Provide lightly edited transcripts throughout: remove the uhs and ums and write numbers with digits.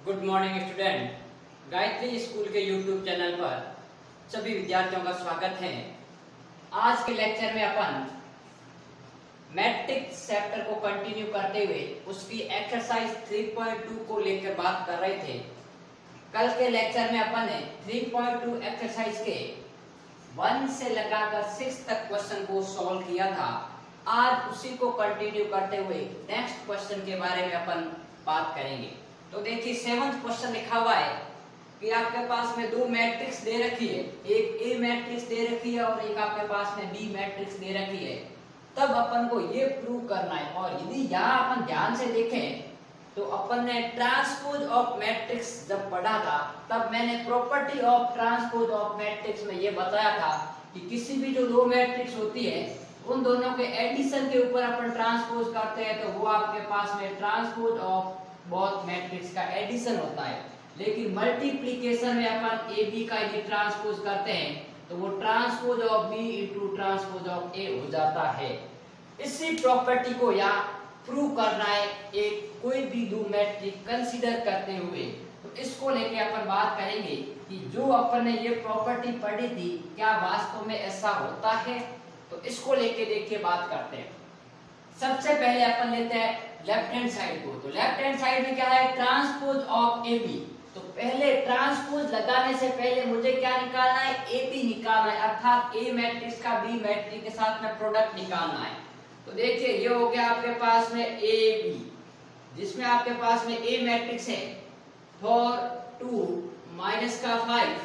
Good morning student. Gayatri school के YouTube channel पर सभी विद्यार्थियों का स्वागत है। आज के लेक्चर में अपन मैट्रिक्स चैप्टर को कंटिन्यू करते हुए उसकी एक्सरसाइज 3.2 को लेकर बात कर रहे थे। कल के लेक्चर में अपन ने 3.2 एक्सरसाइज के 1 से लगाकर 6 तक क्वेश्चन को सॉल्व किया था। आज उसी को कंटिन्यू करते हुए नेक्स्ट क्वेश्चन के बारे में अपन बात करेंगे। तो देखिए 7th क्वेश्चन लिखा हुआ है कि आपके पास में दो मैट्रिक्स दे रखी है, एक ए मैट्रिक्स दे रखी है और एक आपके पास में बी मैट्रिक्स दे रखी है। तब अपन को ये प्रूव करना है। और यदि यहाँ अपन ध्यान से देखें तो अपन ने ट्रांसपोज ऑफ मैट्रिक्स जब पढ़ा था तब मैंने property of transpose of matrix में ये बताया था कि किसी भी जो दो मैट्रिक्स होती है उन दोनों के एडिशन के ऊपर अपन ट्रांसपोज करते हैं तो वो आपके पास में ट्रांसपोज ऑफ बोथ मैट्रिक्स का एडिशन होता है। लेकिन मल्टीप्लिकेशन में अपन ए बी का यदि ट्रांसपोज करते हैं तो वो transpose of B into transpose of A हो जाता है। इसी प्रॉपर्टी को यहाँ प्रूव करना है एक कोई भी दो मैट्रिक्स कंसीडर करते हुए। तो इसको लेके अपन बात करेंगे कि जो अपन ने ये प्रॉपर्टी पढ़ी थी क्या वास्तव में ऐसा होता है। तो इसको लेके देखिए बात करते हैं। सबसे पहले अपन लेते हैं लेफ्ट हैंड साइड को। तो लेफ्ट हैंड साइड में क्या है, ट्रांसपोज ऑफ ए बी। तो पहले ट्रांसपोज लगाने से पहले मुझे क्या निकालना है, ए बी निकालना है, अर्थात ए मैट्रिक्स का बी मैट्रिक्स के साथ में प्रोडक्ट निकालना है। तो देखिए ये हो गया आपके पास में ए बी, जिसमें आपके पास में ए मैट्रिक्स है 4 2 माइनस का 5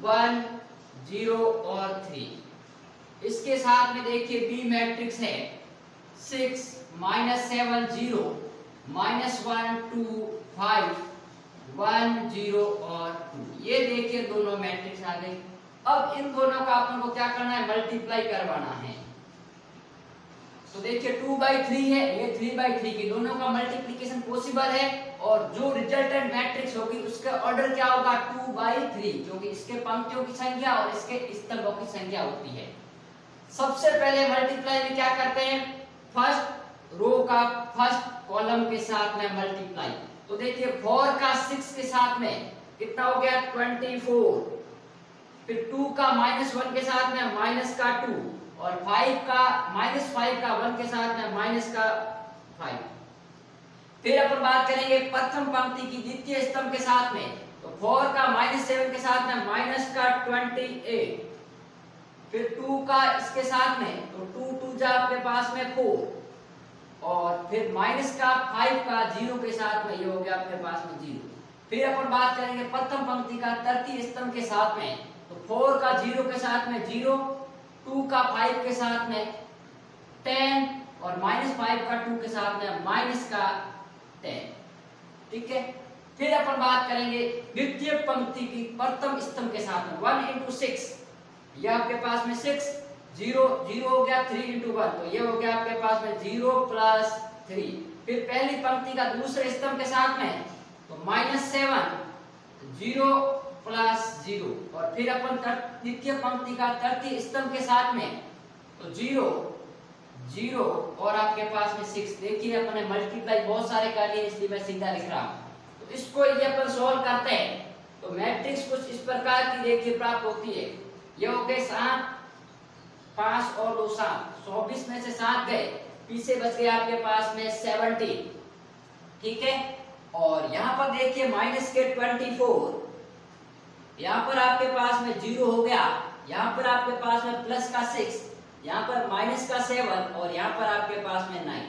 1 0 और 3। इसके साथ में देखिए बी मैट्रिक्स है 6 माइनस 7 0 माइनस 1 2 5 1 0 और 2। ये देखिए दोनों मैट्रिक्स आ गई। अब इन दोनों का अपन को क्या करना है, मल्टीप्लाई करवाना है। तो देखिए 2/3 है, ये 3/3 की दोनों का मल्टीप्लिकेशन पॉसिबल है। और जो रिजल्टेंट मैट्रिक्स होगी उसका ऑर्डर क्या होगा, 2/3, क्योंकि इसके पंक्तियों की संख्या और इसके स्तंभों की संख्या होती है। सबसे पहले मल्टीप्लाई में क्या करते हैं, फर्स्ट रो का फर्स्ट कॉलम के साथ में मल्टीप्लाई। तो देखिए 4 का 6 के साथ में कितना हो गया 24, फिर 2 का -1 के साथ में माइनस का 2 और 5 का -5 का 1 के साथ में माइनस का 5। फिर अपन बात करेंगे प्रथम पंक्ति की द्वितीय स्तंभ के साथ में। तो 4 का -7 के साथ में माइनस का 28, फिर 2 का इसके साथ में तो 2 2 जा आपके पास में 4 और फिर माइनस का 5 का 0 के साथ में ये हो गया आपके पास में 0। फिर अपन बात करेंगे प्रथम पंक्ति का तृतीय स्तंभ के साथ में। तो 4 का 0 के साथ में 0, 2 का 5 के साथ में 10 और -5 का 2 के साथ में माइनस का 10। ठीक है। फिर अपन बात करेंगे द्वितीय पंक्ति की प्रथम स्तंभ के साथ में 1 into 6, ये आपके पास में 6 0 0 हो गया 3 into 1, तो ये हो गया आपके पास में 0 + 3। फिर पहली पंक्ति का दूसरे स्तंभ के साथ में तो -7 0 + 0 और फिर अपन द्वितीय पंक्ति का तृतीय स्तंभ के साथ में तो 0 0 और आपके पास में 6। देखिए अपन ने मल्टीप्लाई बहुत सारे कर लिए इसलिए मैं सीधा लिख रहा हूं। तो इसको यदि अपन सोल्व करते हैं तो मैट्रिक्स कुछ इस प्रकार की देखिए प्राप्त होती है। ये हो गए 7 5 और 2 7, 24 में से 7 गए, पीछे बच गए आपके पास में 17। ठीक है। और यहाँ पर देखिए माइनस के 24, यहाँ पर आपके पास में 0 हो गया, यहाँ पर आपके पास में प्लस का 6, यहाँ पर माइनस का 7 और यहाँ पर आपके पास में 9।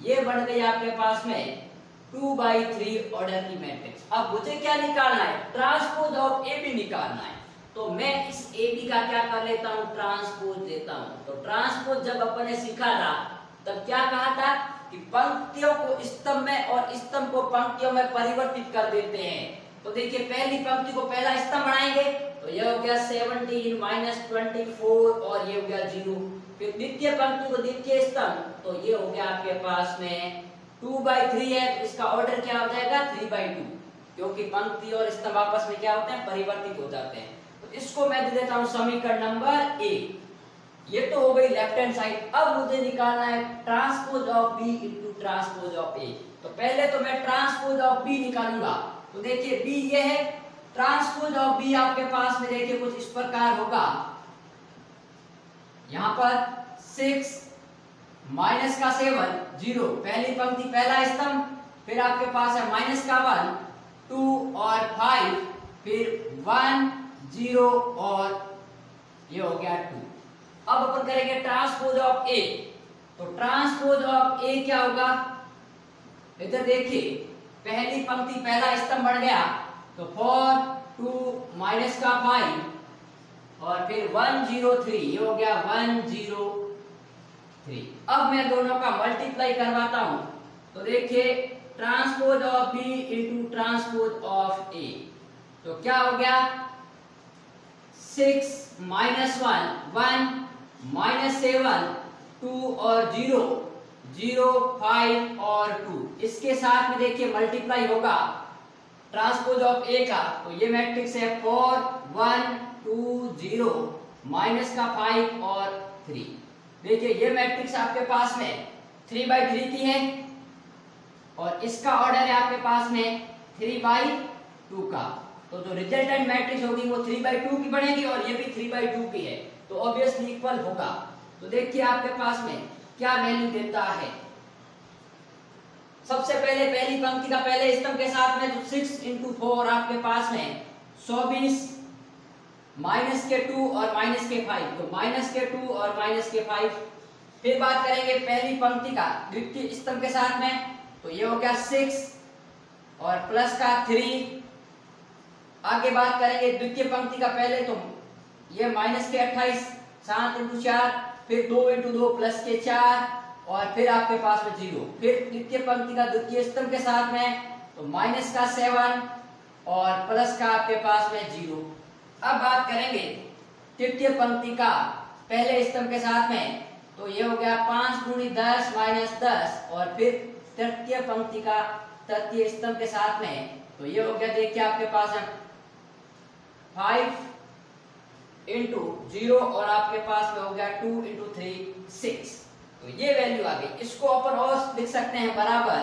ये बन गई आपके पास में 2/3 ऑर्डर की मैट्रिक्स। अब मुझे क्या निकालना है, ट्रांसपोज ऑफ ए बी निकालना है। तो मैं इस ए बी का क्या कर लेता हूँ, ट्रांसपोज लेता हूँ। तो ट्रांसपोज जब अपन ने सीखा था तब क्या कहा था कि पंक्तियों को स्तंभ में और स्तंभ को पंक्तियों में परिवर्तित कर देते हैं। तो देखिए पहली पंक्ति को पहला स्तंभ बनाएंगे तो ये हो गया 17 - 24 और ये हो गया 0। फिर द्वितीय पंक्ति को द्वितीय स्तंभ तो ये हो गया आपके पास में 2/3 है, तो इसका ऑर्डर क्या हो जाएगा 3/2, क्योंकि पंक्ति और स्तंभ आपस में क्या होते हैं, परिवर्तित हो जाते हैं। तो इसको मैं दे देता हूं समीकरण नंबर 1। ये तो हो गई लेफ्ट हैंड साइड। अब मुझे निकालना है transpose of B into transpose of A. तो पहले तो मैं ट्रांसपोज ऑफ बी निकालूंगा। तो देखिए बी ये है, ट्रांसपोज ऑफ बी आपके पास में देखिए कुछ इस प्रकार होगा। यहां पर 6 माइनस का 7 0, पहली पंक्ति पहला स्तंभ, फिर आपके पास है माइनस का 1 2 और 5, फिर 1 0 और ये हो गया 2। अब अपन करेंगे ट्रांसपोज ऑफ ए। तो ट्रांसपोज ऑफ ए क्या होगा, इधर देखिए पहली पंक्ति पहला स्तंभ बढ़ गया, तो 4 2 माइनस का 5 और फिर 1 0 3, ये हो गया 1 0 3। अब मैं दोनों का मल्टीप्लाई करवाता हूं, तो देखिए transpose of B into transpose of A, तो क्या हो गया 6 माइनस 1 1 माइनस 7 2 और 0 0 5 और 2, इसके साथ में देखिए मल्टीप्लाई होगा ट्रांसपोज ऑफ ए का, तो ये मैट्रिक्स है 4 1 2 0 माइनस का 5 और 3। देखिए ये मैट्रिक्स आपके पास में 3/3 की है और इसका ऑर्डर है आपके पास में 3/2 का, तो जो रिजल्टेंट मैट्रिक्स होगी वो 3/2 की बनेगी और ये भी 3/2 की है, तो ऑब्वियसली इक्वल होगा। तो देखिए आपके पास में क्या वैल्यू देता है। सबसे पहले पहली पंक्ति का पहले स्तंभ के साथ में, तो 6 इंटू 4 आपके पास में 24 माइनस के 2 और माइनस के 5, तो माइनस के 2 और माइनस के 5। फिर बात करेंगे पहली पंक्ति का द्वितीय स्तंभ के साथ में, तो ये हो गया 6 और प्लस का 3। आगे बात करेंगे द्वितीय पंक्ति का पहले, तो ये माइनस के 28 7 इंटू 4, फिर 2 इंटू 2 प्लस के 4 और फिर आपके पास में 0। फिर द्वितीय पंक्ति का द्वितीय स्तंभ के साथ में, तो माइनस का 7 और प्लस का आपके पास में 0। अब बात करेंगे तृतीय पंक्ति का पहले स्तंभ के साथ में, तो ये हो गया 5 गुणी 10 माइनस 10 और फिर तृतीय पंक्ति का तृतीय स्तंभ के साथ में, तो ये हो गया देखिए आपके पास है 5 इंटू 0 और आपके पास में हो गया 2 इंटू 3 6, तो ये वैल्यू आ गई। इसको अपन और लिख सकते हैं बराबर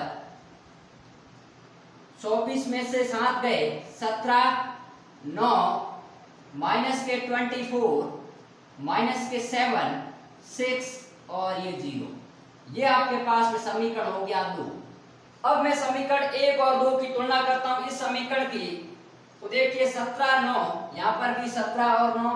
24 में से 7 गए 17 9 माइनस के 24 माइनस के 7 6 और ये 0, ये आपके पास में समीकरण हो गया 2। अब मैं समीकरण 1 और 2 की तुलना करता हूं इस समीकरण की, तो देखिए 17 9, यहाँ पर भी 17 और 9,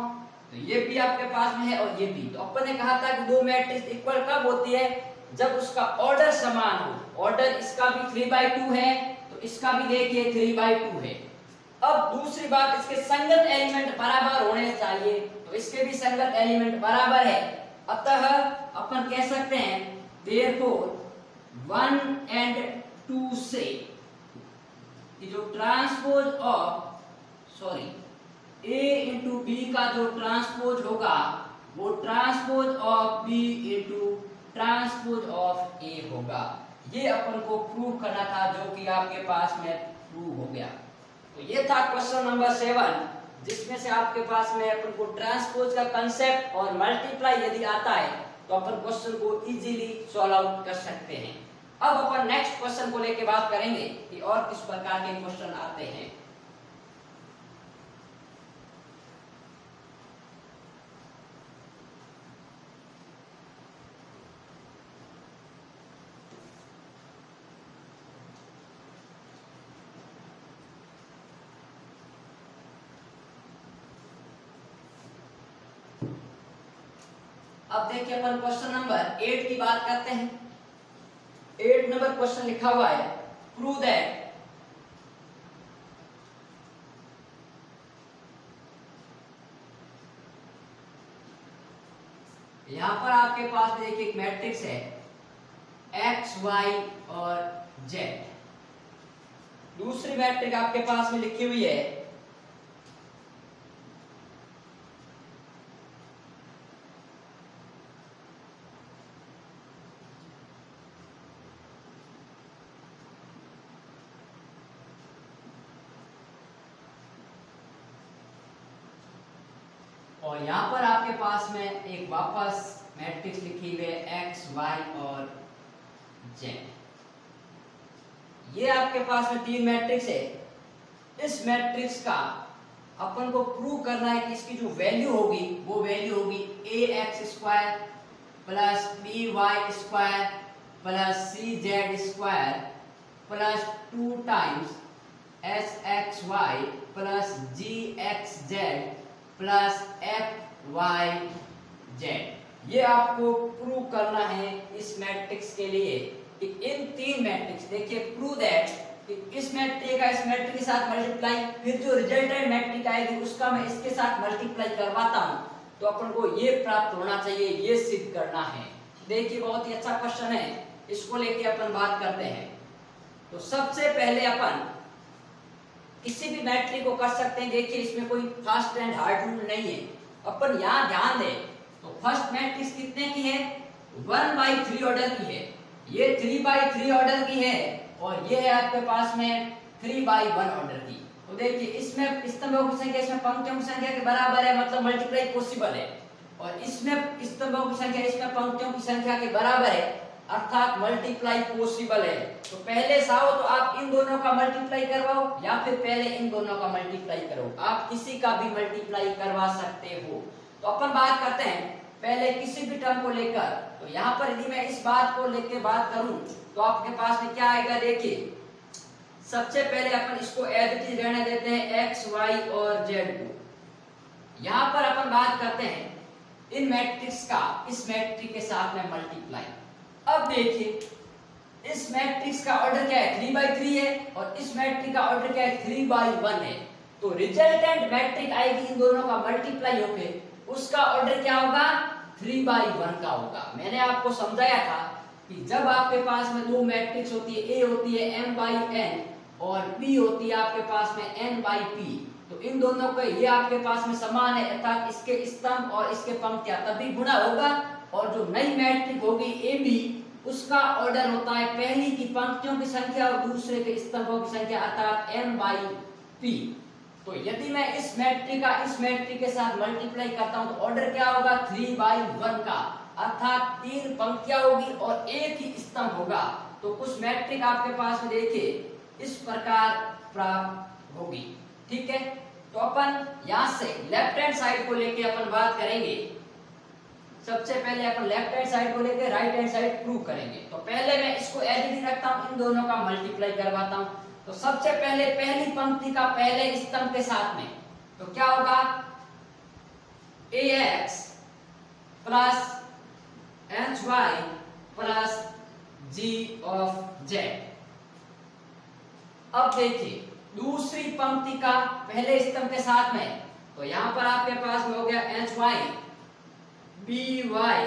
तो ये भी आपके पास में है और ये भी। तो अपन ने कहा था कि दो मैट्रिक्स इक्वल कब होती है, जब उसका ऑर्डर समान हो। ऑर्डर इसका भी 3/2 है तो इसका भी देखिए 3/2 है। अब दूसरी बात, इसके संगत एलिमेंट बराबर होने चाहिए, तो इसके भी संगत एलिमेंट बराबर है। अतः अपन कह सकते हैं देयरफॉर 1 and 2 से कि जो transpose of A into B का जो ट्रांसपोज होगा वो transpose of B into transpose of A होगा। ये अपन को प्रूव करना था, जो कि आपके पास में प्रूव हो गया। तो ये था क्वेश्चन नंबर 7, जिसमें से आपके पास में अपन को ट्रांसपोज का कंसेप्ट और मल्टीप्लाई यदि आता है तो अपन क्वेश्चन को इजीली सॉल्व आउट कर सकते हैं। अब अपन नेक्स्ट क्वेश्चन को लेके बात करेंगे कि और किस प्रकार के क्वेश्चन आते हैं। अब देखिए अपन क्वेश्चन नंबर 8 की बात करते हैं। 8 नंबर क्वेश्चन लिखा हुआ है, प्रूव दैट यहां पर आपके पास देखिए एक मैट्रिक्स है x y और z। दूसरी मैट्रिक्स आपके पास में लिखी हुई है और यहाँ पर आपके पास में एक वापस मैट्रिक्स लिखी हुई है x, y और z। ये आपके पास में तीन मैट्रिक्स है। इस मैट्रिक्स का अपन को प्रूव करना है कि इसकी जो वैल्यू होगी वो वैल्यू होगी ax² plus by² plus cz² plus 2 times sxy plus gxz plus fyz। ये आपको प्रूव करना है इस मैट्रिक्स के लिए कि इन तीन मैट्रिक्स, देखिए प्रूव दैट कि इस मैट्रिक्स का इस मैट्रिक्स के साथ मल्टीप्लाई, फिर जो रिजल्टेंट मैट्रिक्स आएगी उसका मैं इसके साथ मल्टीप्लाई करवाता हूं तो अपन को ये प्राप्त होना चाहिए, ये सिद्ध करना है। देखिए बहुत ही अच्छा क्वेश्चन है, इसको लेके अपन बात करते हैं। तो सबसे पहले अपन किसी भी मैट्रिक्स को कर सकते हैं। देखिए इसमें कोई फास्ट एंड हार्ड रूल नहीं है। अपन यहाँ ध्यान दें तो फर्स्ट मैट्रिक्स कितने की है, 1/3 ऑर्डर की है, ये 3/3 ऑर्डर की है और ये है आपके पास में 3/1 ऑर्डर की। तो देखिए इसमें स्तंभों की संख्या इसमें पंक्तियों की संख्या के बराबर है, मतलब मल्टीप्लाई पॉसिबल है, और इसमें स्तंभों की संख्या इसमें पंक्तियों की संख्या के बराबर है, अर्थात मल्टीप्लाई पॉसिबल है। तो पहले चाहो तो आप इन दोनों का मल्टीप्लाई करवाओ या फिर पहले इन दोनों का मल्टीप्लाई करो, आप किसी का भी मल्टीप्लाई करवा सकते हो। तो अपन बात करते हैं पहले किसी भी टर्म को लेकर। तो यहाँ पर यदि मैं इस बात को लेकर बात करूं तो आपके पास में क्या आएगा, देखिए सबसे पहले अपन इसको एज इट इज रहने देते हैं x, y और z को। यहाँ पर अपन बात करते हैं इन मैट्रिक्स का इस मैट्रिक्स के साथ में मल्टीप्लाई। अब देखिए इस मैट्रिक्स का ऑर्डर क्या है, 3/3 है और इस मैट्रिक्स का ऑर्डर क्या है, 3/1 है। तो रिजल्टेंट मैट्रिक्स आएगी इन दोनों का मल्टीप्लाई होके, उसका ऑर्डर क्या होगा, 3/1 का होगा। मैंने आपको समझाया था कि जब आपके पास में दो मैट्रिक्स होती है, A होती है m/n और B होती है आपके पास में n/p, तो इन दोनों का ये आपके पास में समान है, अर्थात इसके स्तंभ और इसके पंक्तियां तभी गुणा होगा। और जो नई मैट्रिक्स होगी AB, उसका ऑर्डर होता है पहली की पंक्तियों की संख्या और दूसरे के स्तंभों की संख्या, अर्थात n/p। तो यदि मैं इस मैट्रिक्स का इस मैट्रिक्स के साथ मल्टीप्लाई करता हूं तो ऑर्डर क्या होगा, 3/1 का, अर्थात 3 पंक्तियां होगी और एक ही स्तंभ होगा। तो कुछ मैट्रिक्स आपके पास में देखिए इस प्रकार प्राप्त होगी। ठीक है, तो अपन यहां से लेफ्ट हैंड साइड को लेके अपन बात करेंगे। सबसे पहले अपन लेफ्ट हैंड साइड को लेके राइट हैंड साइड प्रूव करेंगे। तो पहले मैं इसको एज इट इज रखता हूं, इन दोनों का मल्टीप्लाई करवाता हूं। तो सबसे पहले पहली पंक्ति का पहले स्तंभ के साथ में तो क्या होगा, ax plus hy plus g(z). अब देखिए दूसरी पंक्ति का पहले स्तंभ के साथ में तो यहां पर आपके पास में हो गया hy, by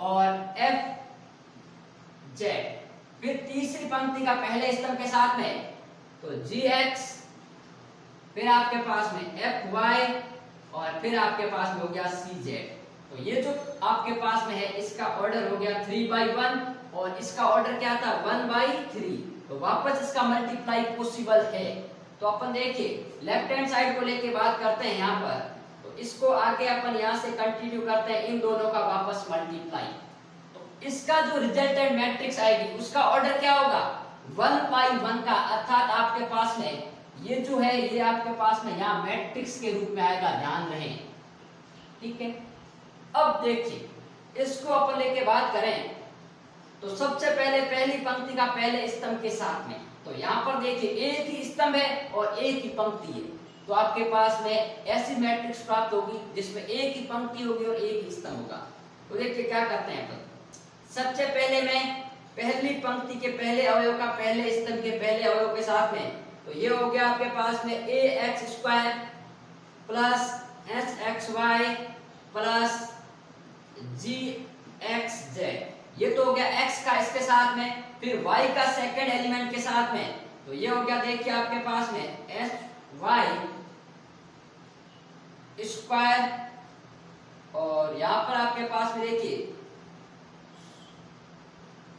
और fz। फिर तीसरी पंक्ति का पहले स्तंभ के साथ में तो gx, फिर आपके पास में fy और फिर आपके पास में हो गया cz। तो ये जो आपके पास में है इसका ऑर्डर हो गया 3/1 और इसका ऑर्डर क्या था, 1/3। तो वापस इसका मल्टीप्लाई पॉसिबल है। तो अपन देखिए लेफ्ट हैंड साइड को लेके बात करते हैं यहाँ पर। तो इसको आगे अपन यहाँ से कंटिन्यू करते हैं, इन दोनों का वापस मल्टीप्लाई। तो इसका जो रिजल्टेंट मैट्रिक्स आएगी उसका ऑर्डर क्या होगा, 1/1 का, अर्थात आपके पास में ये जो है ये आपके पास में यहाँ मैट्रिक्स के रूप में आएगा, ध्यान रहे। ठीक है, अब देखिए इसको अपन लेके बात करें तो सबसे पहले पहली पंक्ति का पहले स्तंभ के साथ में तो यहाँ पर देखिए एक ही स्तंभ है और एक ही पंक्ति है। तो आपके पास में ऐसी मैट्रिक्स प्राप्त होगी जिसमें एक ही पंक्ति होगी और एक ही स्तंभ होगा। तो देखिए क्या करते हैं अपन, सबसे पहले मैं पहली पंक्ति के पहले अवयव का पहले स्तंभ के पहले अवयव के साथ में तो ये हो गया आपके पास में ax² plus sxy plus gxz। ये तो हो गया x का इसके साथ में, फिर y का सेकंड एलिमेंट के साथ में तो ये हो गया देखिए आपके पास में sy² और यहां पर आपके पास में देखिए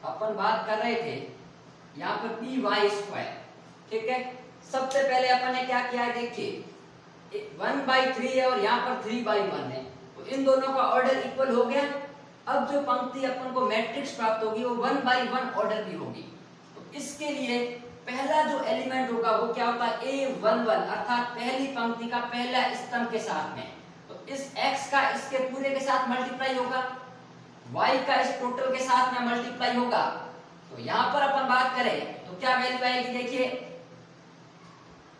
अपन बात कर रहे थे यहाँ पर py²। ठीक है, सबसे पहले अपन ने क्या किया है, देखिए 1/3 है और यहाँ पर 3/1 है, तो इन दोनों का ऑर्डर इक्वल हो गया। अब जो पंक्ति अपन को मैट्रिक्स प्राप्त होगी वो 1/1 ऑर्डर की होगी। तो इसके लिए पहला जो एलिमेंट होगा वो क्या होता है A11 अर्थात पहली पंक्ति का पहला स्तंभ के साथ में। तो इस x का इसके पूरे के साथ मल्टीप्लाई होगा, y का इस टोटल के साथ में मल्टीप्लाई होगा। तो यहाँ पर अपन बात करें तो क्या वैल्यू आएगी, देखिए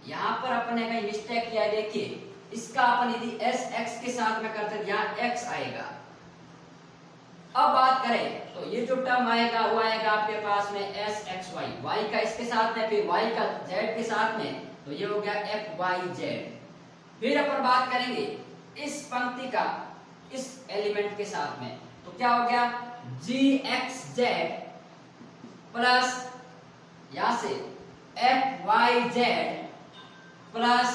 यहाँ पर अपन ने कहीं मिस्टेक किया है। देखिए इसका अपन यदि sx के साथ में करते हैं यहाँ x आएगा। अब बात करें तो ये जो टर्म आएगा वो आएगा आपके पास में sxy, y का इसके साथ में, फिर y का z के साथ में, तो ये हो गया fyz। फिर अपन बात करेंगे इस पंक्ति का इस एलिमेंट के साथ में, तो क्या हो गया gxz प्लस यहां से fyz प्लस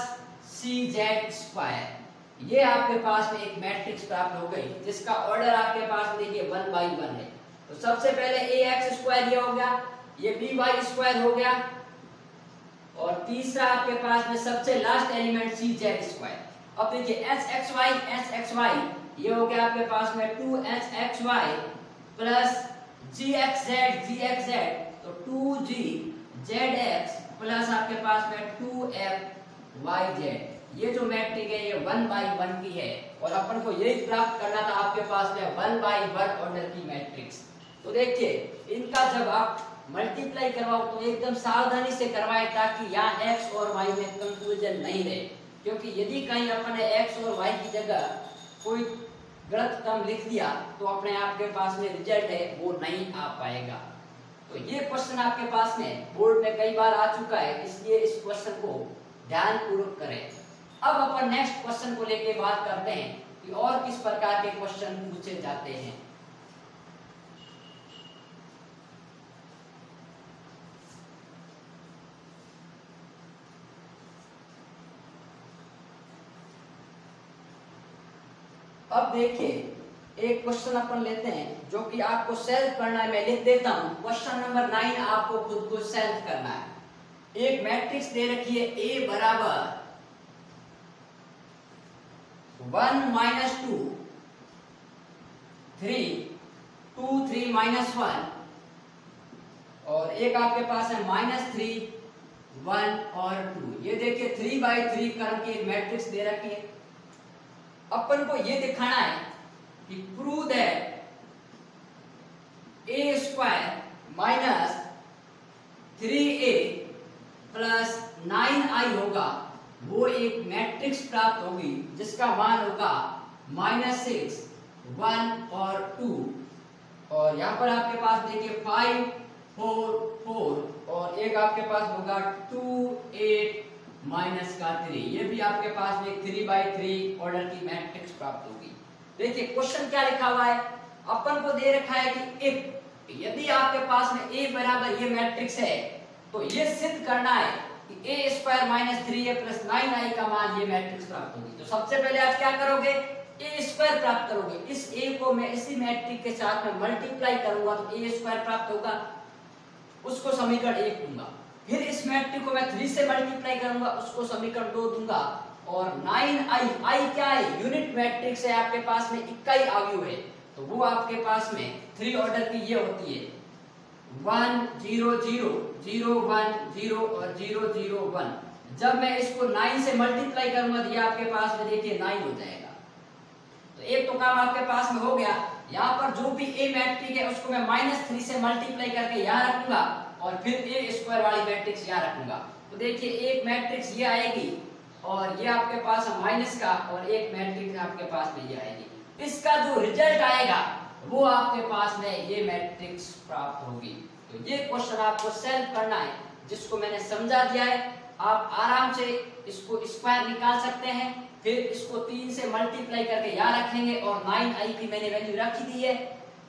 cz स्क्वायर। ये आपके पास में एक मैट्रिक्स प्राप्त हो गई जिसका ऑर्डर आपके पास देखिए 1 by 1 है। तो सबसे पहले ax स्क्वायर ये हो गया, ये by स्क्वायर हो गया, और तीसरा आपके पास में सबसे लास्ट एलिमेंट cz स्क्वायर। अब देखिए sxy ये हो गया आपके पास में 2hxy प्लस gxz, तो 2gzx प्लस आपके पास में 2fyz। ये जो मैट्रिक है ये 1 by 1 की है, और अपन को यही प्राप्त करना था आपके पास में 1 by 1 ऑर्डर की मैट्रिक्स। तो देखिए इनका जब आप मल्टीप्लाई करवाओ तो एकदम सावधानी से करवाएं ताकि यहाँ x और y में कंफ्यूजन नहीं रहे, क्योंकि यदि कहीं अपन ने x और y की जगह कोई गलत टर्म लिख दिया तो अपने आपके पास में रिजल्ट है वो नहीं आ पाएगा। तो ये क्वेश्चन आपके पास में बोर्ड में कई बार आ चुका है, इसलिए इस क्वेश्चन को ध्यान पूर्वक करें। अब अपन नेक्स्ट क्वेश्चन को लेके बात करते हैं कि और किस प्रकार के क्वेश्चन पूछे जाते हैं। अब देखिए एक क्वेश्चन अपन लेते हैं जो कि आपको सेल्फ करना है। मैं लिख देता हूं क्वेश्चन नंबर 9, आपको खुद को सेल्फ करना है। एक मैट्रिक्स दे रखी है A बराबर 1 minus 2 3 2 3 minus 1, और एक आपके पास है -3 1 और 2। ये देखिए 3 by 3 क्रम की एक मैट्रिक्स दे रखी है। अपन को ये दिखाना है कि prove that a square minus 3a plus 9i होगा, वो एक मैट्रिक्स प्राप्त होगी जिसका मान होगा -6 1 और 2। और यहाँ पर आपके पास देखिए 5 4 4, और एक आपके पास होगा 2 8 माइनस का 3। ये भी आपके पास में 3 by 3 ऑर्डर की मैट्रिक्स प्राप्त होगी। देखिए क्वेश्चन क्या लिखा हुआ है, अपन को दे रखा है कि इफ यदि आपके पास में a बराबर ये मैट्रिक्स है तो ये सिद्ध करना है कि a square minus 3a plus 9i का मान ये मैट्रिक्स प्राप्त होगी। तो सबसे पहले आप क्या करोगे, a स्क्वायर प्राप्त करोगे। इस a को मैं इसी मैट्रिक्स के साथ में मल्टीप्लाई करूंगा तो a स्क्वायर प्राप्त होगा, उसको समीकरण 1 दूंगा। फिर इस मैट्रिक्स को मैं 3 से मल्टीप्लाई करूंगा, उसको समीकरण 2 दूंगा। और 9i क्या है, यूनिट मैट्रिक्स है, आपके पास में इकाई आव्यूह है, तो वो आपके पास में 3 ऑर्डर की ये होती है 1 0 0 0 1 0 और 0 0 1। जब मैं इसको 9 से मल्टीप्लाई करूंगा तो ये आपके पास में देखिए 9 हो जाएगा। तो एक तो काम आपके पास में हो गया। यहाँ पर जो भी a मैट्रिक्स है उसको मैं -3 से मल्टीप्लाई करके यहाँ रखूंगा, और फिर a स्क्वायर वाली मैट्रिक्स यहाँ रखूंगा। तो देखिए एक मैट्रिक्स ये आएगी, और ये आपके पास है माइनस का, और एक मैट्रिक्स आपके पास में ये आएगी। इसका जो रिजल्ट आएगा वो आपके पास में ये मैट्रिक्स प्राप्त होगी। तो ये क्वेश्चन आपको सेल्फ करना है, जिसको मैंने समझा दिया है। आप आराम से इसको स्क्वायर निकाल सकते हैं, फिर इसको 3 से मल्टीप्लाई करके यहाँ रखेंगे, और 9i की मैंने वैल्यू रखी दी है।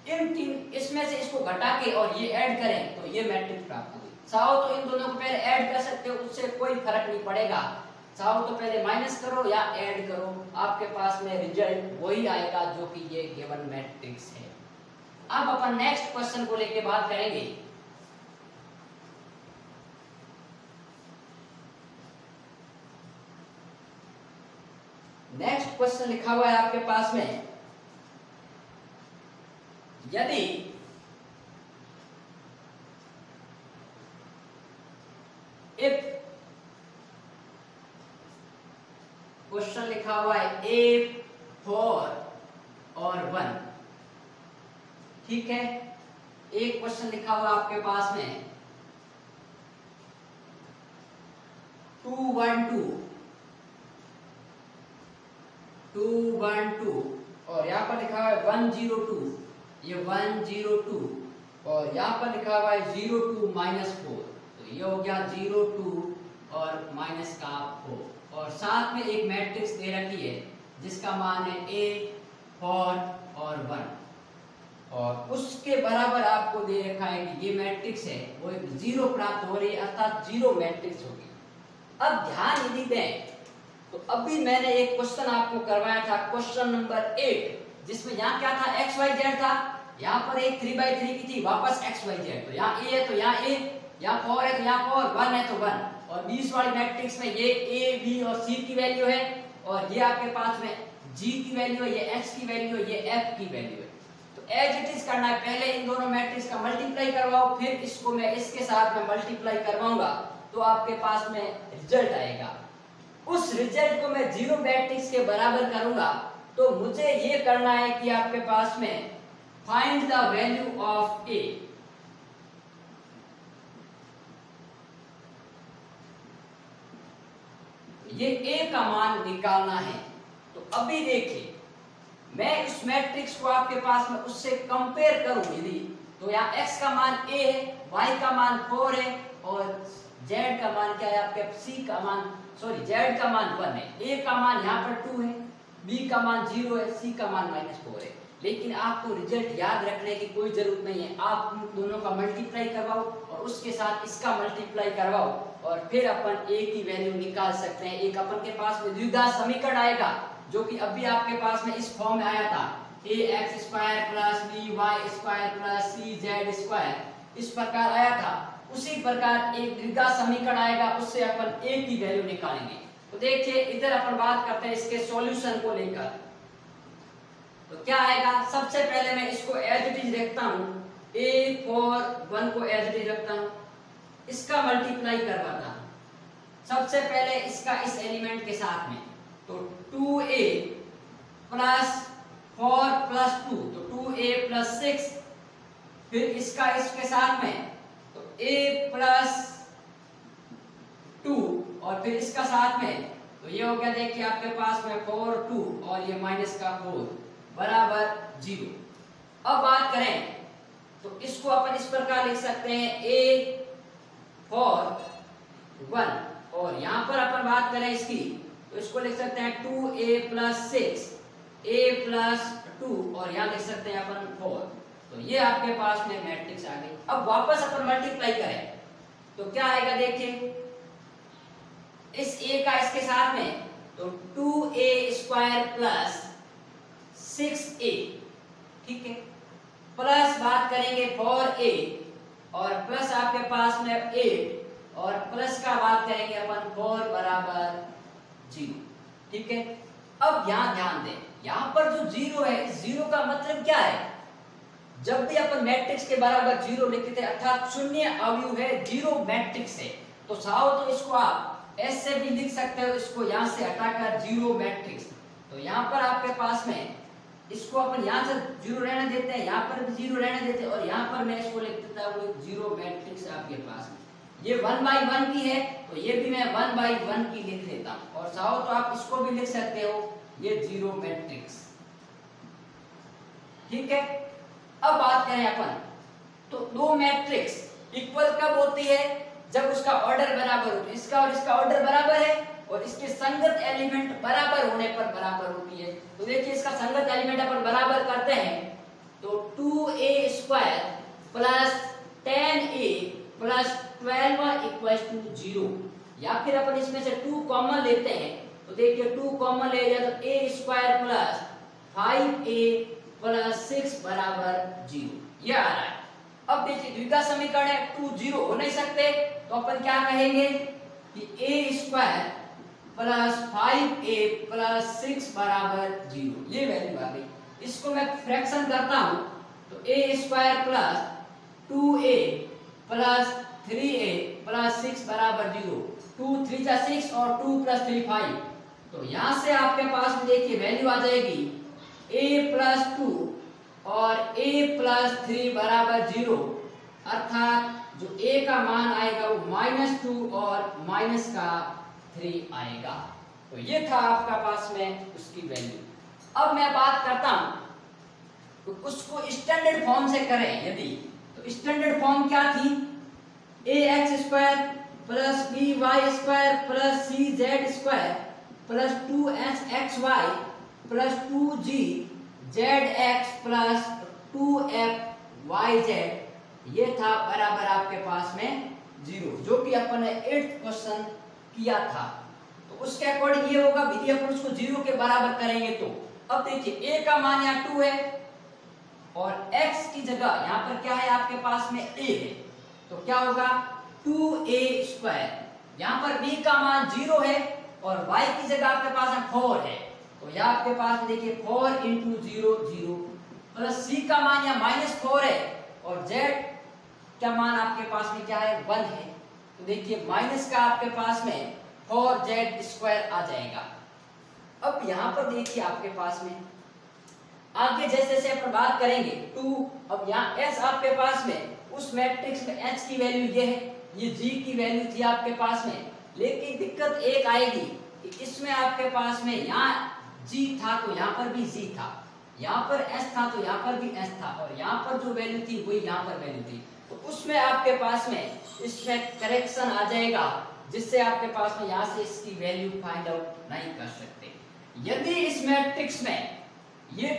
इन तीन इसमें से इसको घटा के और ये ऐड करें तो ये मैट्रिक्स प्राप्त होगी। चाहो तो इन दोनों को पहले ऐड कर सकते हो, उससे कोई फर्क नहीं पड़ेगा। चाहो तो पहले माइनस करो या ऐड करो, आपके पास में रिजल्ट वही आएगा जो कि ये गिवन मैट्रिक्स है। अब अपन नेक्स्ट क्वेश्चन को लेके बात करेंगे। नेक्स्ट क्वेश्चन लिखा हुआ है आपके पास में, यदि इफ क्वेश्चन लिखा हुआ है ए 4 और 1, ठीक है। एक क्वेश्चन लिखा हुआ आपके पास में 212 और यहाँ पर लिखा हुआ है 102, ये 102 और यहाँ पर लिखा हुआ है 02 -4, तो ये हो गया 02 और माइनस का 4 और साथ में एक मैट्रिक्स दे रखी है जिसका मान है A 4 और 1 और उसके बराबर आपको दे रखा है कि ये मैट्रिक्स है वो एक जीरो प्राप्त हो रही है, अर्थात जीरो मैट्रिक्स होगी। अब ध्यान यदि दें तो अभी मैंने एक क्वेश्चन आपको करवाया था, क्वेश्चन नंबर 8, जिसमें यहाँ क्या था, एक्स वाई जेड था। यहाँ पर एक 3/3 की थी, वापस एक्स वाई जेड, तो यहाँ ए है तो यहाँ ए, यहाँ 4 है तो यहाँ 4, 1 है तो 1 और 20 वाली मैट्रिक्स में ये ए बी और सी की वैल्यू है और ये आपके पास में जी की वैल्यू है, ये एक्स की वैल्यू है, ये एफ की वैल्यू है। तो एज इट इज करना है, पहले इन दोनों मैट्रिक्स का मल्टीप्लाई करवाओ, फिर इसको मैं इसके साथ में मल्टीप्लाई करवाऊंगा तो आपके पास में रिजल्ट आएगा। उस रिजल्ट को मैं जीरो मैट्रिक्स के बराबर करूंगा तो मुझे ये करना है कि आपके पास में फाइंड द वैल्यू ऑफ ए। ये ए का मान निकालना है। तो अभी देखिए मैं इस मैट्रिक्स को आपके पास में उससे कंपेयर करूं यदि, तो यहाँ x का मान a है, y का मान 4 है और z का मान क्या है आपके, z का मान 1 है, a का मान यहाँ पर 2 है, b का मान 0 है, c का मान -4 है। लेकिन आपको रिजल्ट याद रखने की कोई जरूरत नहीं है, आप दोनों का मल्टीप्लाई करवाओ और उसके साथ इसका मल्टीप्लाई करवाओ और फिर अपन a की वैल्यू निकाल सकते हैं। एक अपन के पास में द्विघात समीकरण आएगा जो कि अभी आपके पास में इस फॉर्म में आया था, ax² + by² + cz², इस प्रकार आया था। उसी प्रकार एक द्विघात समीकरण आएगा, उससे अपन a की वैल्यू निकालेंगे। तो देखिए इधर अपन बात करते हैं इसके सॉल्यूशन को लेकर। तो क्या आएगा, सबसे पहले मैं इसको एज इट इज रखता हूं, a 4 1 को एज इट इज रखता हूं, इसका मल्टीप्लाई करवाता हूं सबसे पहले इसका इस एलिमेंट के साथ में, तो 2a + 4 + 2, तो 2a + 6, फिर इसका इसके साथ में तो a + 2 और फिर इसका साथ में, तो ये हो गया देखिए आपके पास में 4 2 और ये माइनस का 4 बराबर 0। अब बात करें तो इसको अपन इस प्रकार लिख सकते हैं a 4 1 और यहाँ पर अपन बात करें इसकी तो इसको लिख सकते हैं 2a + 6 a + 2 और यहाँ लिख सकते हैं अपन 4। तो ये आपके पास में मैट्रिक्स आ गई। अब वापस अपन मल्टीप्लाई करें तो क्या आएगा देखिए, इस a का इसके साथ में तो 2a² + 6a, ठीक है, प्लस बात करेंगे 4a और प्लस आपके पास में 8 और प्लस का बात करेंगे अपन 4 बराबर 0, ठीक है। अब यहाँ ध्यान दें, यहाँ पर जो 0 है, इस 0 का मतलब क्या है, जब भी अपन मैट्रिक्स के बराबर 0 लिखते थे अर्थात शून्य अवयव है, 0 मैट्रिक्स है, तो चाहो तो इसको आप ऐसे भी लिख सकते हो, इसको यहाँ से हटाकर 0 मैट्रिक्स। तो यहाँ पर आपके पास में इसको अपन यहाँ से 0 रहने देते हैं, यहाँ पर भी 0 रहने देते हैं और यहाँ पर मैं इसको लिख देता हूँ 0 मैट्रिक्स आपके पास में। ये 1/1 की है तो ये भी मैं 1/1 की लिख लेता हूँ और चाहो तो आप इसको भी लिख सकते हो, ये 0 मैट्रिक्स, ठीक है। अब बात करें अपन तो दो मैट्रिक्स इक्वल कब होती है, जब उसका ऑर्डर बराबर हो, तो इसका और इसका ऑर्डर बराबर है और इसके संगत एलिमेंट बराबर होने पर बराबर होती है। तो देखिए इसका संगत एलिमेंट अपन बराबर करते हैं तो 2a² + 10a + 12 = 0, या फिर अपन इसमें से 2 कॉमन लेते हैं तो देखिए 2 कॉमन ले लिया तो a² + 5a + 6 बराबर 0, ये आ रहा है। अब देखिए द्विघात समीकरण है, 2 0 हो नहीं सकते तो अपन क्या कहेंगे कि a² + 5a + 6 बराबर 0, ये वैल्यू आ गई। इसको मैं फ्रैक्शन करता हूं तो a² + 2a + 3a प्लस 6 बराबर 0। 2 3 जा 6 और 2 प्लस 3 5। तो यहां से आपके पास में देखिए वैल्यू आ जाएगी a प्लस 2 और a प्लस 3 बराबर 0, अर्थात जो a का मान आएगा वो -2 और माइनस का 3 आएगा। तो ये था आपका पास में उसकी वैल्यू। अब मैं बात करता हूं तो उसको स्टैंडर्ड फॉर्म से करें यदि, तो स्टैंडर्ड फॉर्म क्या थी? ax² plus by² plus cz² plus 2hxy plus 2gzx plus 2fyz, ये था बराबर आपके पास में 0, जो कि अपन ने 8th क्वेश्चन किया था। तो उसके अकॉर्डिंग ये होगा, यदि अपन उसको 0 के बराबर करेंगे तो अब देखिए a का मान यहाँ 2 है और x की जगह यहाँ पर क्या है आपके पास में a है, तो क्या होगा 2a²। यहाँ पर b का मान 0 है और y की जगह आपके पास में 4 है, तो यहाँ आपके पास देखिए 4 × 0 0 प्लस c का मान यहाँ -4 है और z का मान आपके पास में क्या है 1 है, तो देखिए माइनस का आपके पास में 4z² आ जाएगा। अब यहाँ पर देखिए आपके पास में आगे जैसे जैसे अपन बात करेंगे 2, अब यहाँ s आपके पास में उस मैट्रिक्स में h की वैल्यू ये है, ये g की वैल्यू थी आपके पास में, लेकिन दिक्कत एक आएगी कि इसमें आपके पास में यहाँ g था तो यहाँ पर भी g था, यहाँ पर s था तो यहाँ पर भी s था और यहाँ पर जो वैल्यू थी वही यहाँ पर वैल्यू थी, तो उसमें आपके पास में इसमें करेक्शन आ जाएगा, जिससे आपके पास में यहाँ से इसकी वैल्यू फाइंड आउट नहीं कर सकते। यदि इस मैट्रिक्स में ये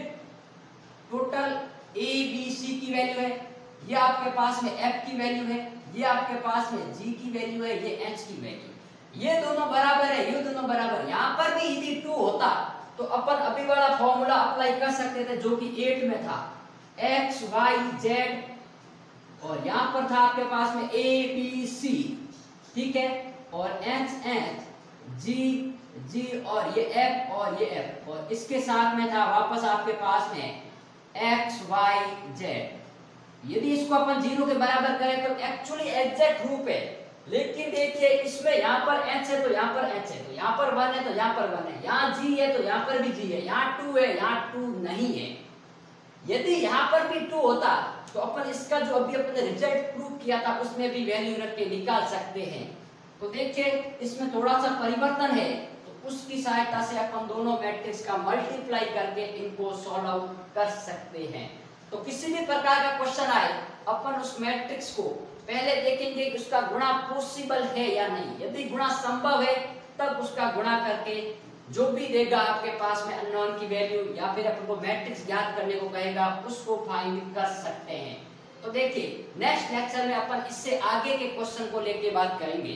टोटल a b c की वैल्यू है, ये आपके पास में f की वैल्यू है, ये आपके पास में g की वैल्यू है, ये h की वैल्यू, ये दोनों बराबर है, ये दोनों बराबर, यहाँ पर भी यदि 2 होता तो अपन अभी वाला फॉर्मूला अप्लाई कर सकते थे जो कि 8 में था, x y z और यहाँ पर था आपके पास में a b c, ठीक है, और h g g और ये f और ये f, और इसके साथ में था वापस आपके पास में x y z। यदि इसको अपन 0 के बराबर करें तो एक्चुअली एग्जैक्ट रूप है, लेकिन देखिए इसमें यहाँ पर h है तो यहाँ पर h है, तो यहाँ पर 1 है तो यहाँ पर 1 है, यहाँ g है तो यहाँ पर भी g है, यहाँ 2 है यहाँ 2 नहीं है। यदि यहाँ पर भी 2 होता तो अपन इसका जो अभी अपने रिजल्ट प्रूव किया था उसमें भी वैल्यू रख के निकाल सकते हैं। तो देखिए इसमें थोड़ा सा परिवर्तन है, तो उसकी सहायता से अपन दोनों मैट्रिक्स का मल्टीप्लाई करके इनको सॉल्व आउट कर सकते हैं। तो किसी भी प्रकार का क्वेश्चन आए अपन उस मैट्रिक्स को पहले देखेंगे कि उसका गुणा पॉसिबल है या नहीं, यदि गुणा संभव है तब उसका गुणा करके जो भी देगा आपके पास में अननोन की वैल्यू या फिर अपन को मैट्रिक्स ज्ञात करने को कहेगा उसको फाइंड कर सकते हैं। तो देखिए नेक्स्ट लेक्चर में अपन इससे आगे के क्वेश्चन को लेके बात करेंगे।